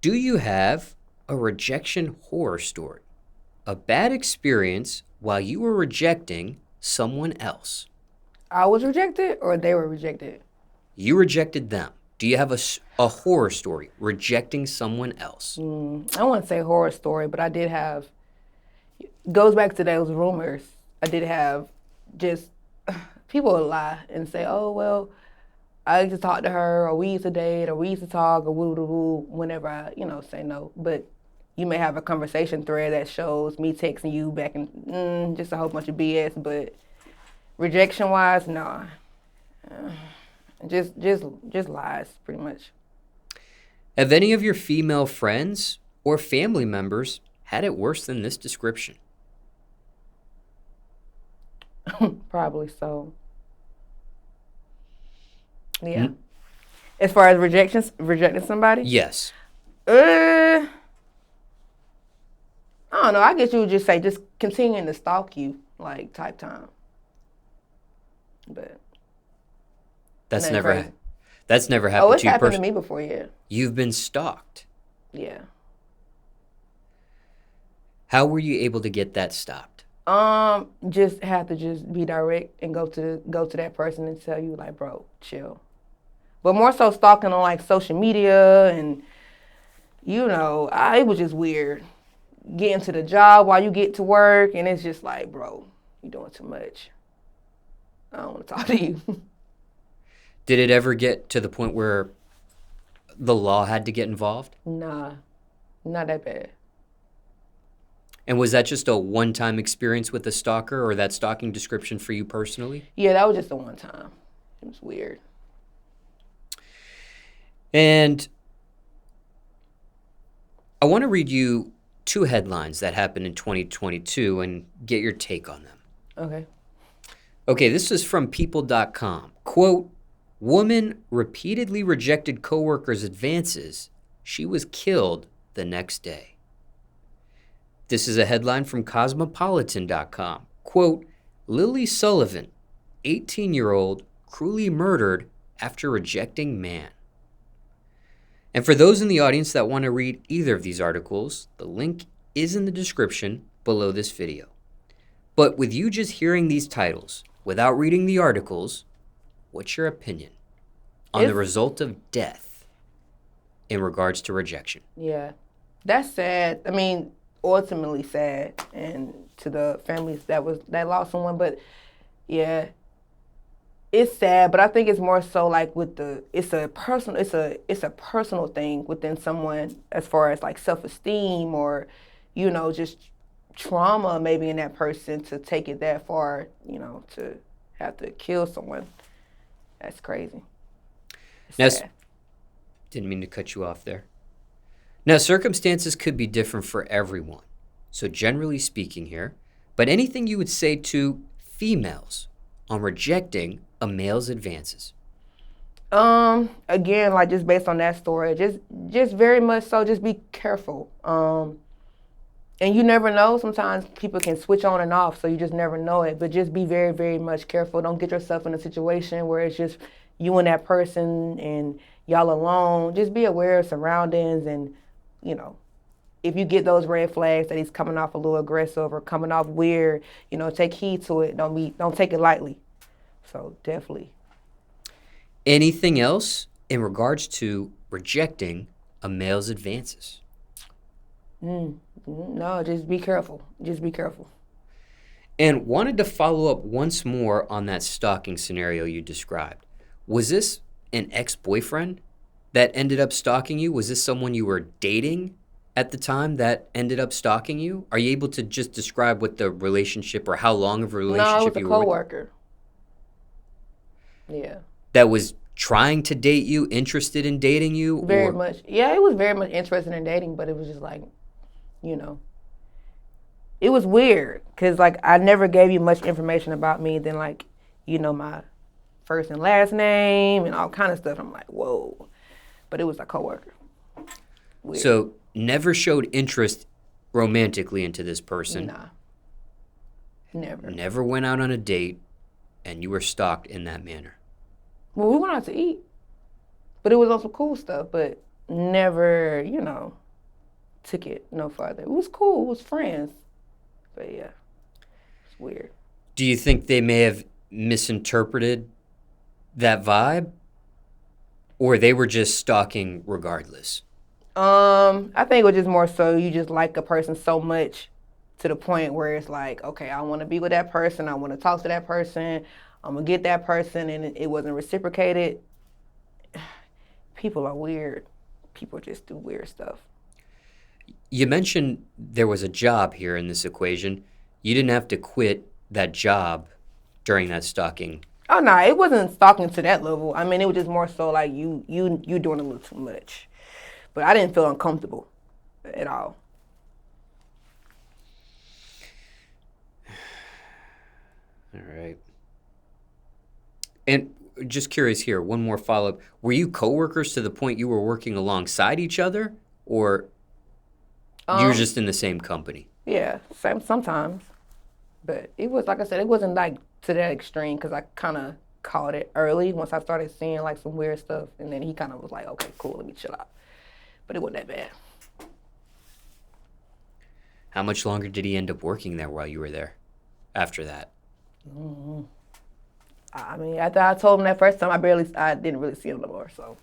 Do you have a rejection horror story? A bad experience while you were rejecting someone else? I was rejected or they were rejected? You rejected them. Do you have a horror story rejecting someone else? I wouldn't say horror story, but I did have, goes back to those rumors. I did have just, people would lie and say, oh, well, I used to talk to her, or we used to date, or we used to talk, or woo-woo-woo, whenever I, say no. But you may have a conversation thread that shows me texting you back and just a whole bunch of BS, but rejection-wise, nah. Just lies, pretty much. Have any of your female friends or family members had it worse than this description? Probably so. Yeah. As far as rejecting somebody? Yes. I don't know. I guess you would just say just continuing to stalk you, like type time. But That's nothing never crazy. that's never Oh, happened it's to you happened to personally. me before, yeah. You've been stalked. Yeah. How were you able to get that stopped? Just have to just be direct and go to that person and tell you like, bro, chill. But more so stalking on like social media and it was just weird. Getting to the job while you get to work and it's just like, bro, you're doing too much. I don't want to talk to you. Did it ever get to the point where the law had to get involved? Nah, not that bad. And was that just a one-time experience with a stalker, or that stalking description for you personally? Yeah, that was just the one time. It was weird. And I want to read you 2 headlines that happened in 2022 and get your take on them. Okay. Okay, this is from people.com. Quote, woman repeatedly rejected coworker's advances. She was killed the next day. This is a headline from cosmopolitan.com. Quote, Lily Sullivan, 18-year-old, cruelly murdered after rejecting man. And for those in the audience that want to read either of these articles, the link is in the description below this video. But with you just hearing these titles, without reading the articles, what's your opinion on the result of death in regards to rejection? Yeah, that's sad. I mean, ultimately sad, and to the families that lost someone. But yeah, it's sad. But I think it's more so like it's a personal thing within someone as far as like self-esteem or, just trauma maybe in that person to take it that far. To have to kill someone. That's crazy. Now, didn't mean to cut you off there. Now, circumstances could be different for everyone. So generally speaking here, but anything you would say to females on rejecting a male's advances? Again, like just based on that story, just very much so, just be careful. And you never know, sometimes people can switch on and off, so you just never know it. But just be very, very much careful. Don't get yourself in a situation where it's just you and that person and y'all alone. Just be aware of surroundings and, if you get those red flags that he's coming off a little aggressive or coming off weird, take heed to it. Don't take it lightly. So definitely. Anything else in regards to rejecting a male's advances? No, just be careful. Just be careful. And wanted to follow up once more on that stalking scenario you described. Was this an ex-boyfriend that ended up stalking you? Was this someone you were dating at the time that ended up stalking you? Are you able to just describe what the relationship or how long of a relationship you were with? No, it was a coworker. Yeah. That was trying to date you, interested in dating you? Very much. Yeah, it was very much interested in dating, but it was just like, it was weird because like I never gave you much information about me than like, my first and last name and all kind of stuff. I'm like, whoa. But it was a coworker. Weird. So never showed interest romantically into this person? Nah. Never. Never went out on a date and you were stalked in that manner? Well, we went out to eat. But it was on some cool stuff, but never, took it no further. It was cool. It was friends. But yeah, it's weird. Do you think they may have misinterpreted that vibe? Or they were just stalking regardless? I think it was just more so you just like a person so much to the point where it's like, okay, I want to be with that person. I want to talk to that person. I'm going to get that person. And it wasn't reciprocated. People are weird. People just do weird stuff. You mentioned there was a job here in this equation. You didn't have to quit that job during that stalking. Oh no, it wasn't stalking to that level. I mean, it was just more so like you doing a little too much. But I didn't feel uncomfortable at all. All right. And just curious here, one more follow-up. Were you coworkers to the point you were working alongside each other, or you were just in the same company? Yeah, same sometimes. But it was, like I said, it wasn't like to that extreme because I kind of caught it early once I started seeing like some weird stuff. And then he kind of was like, okay, cool, let me chill out. But it wasn't that bad. How much longer did he end up working there while you were there after that? I mean, after I told him that first time, I didn't really see him no more, so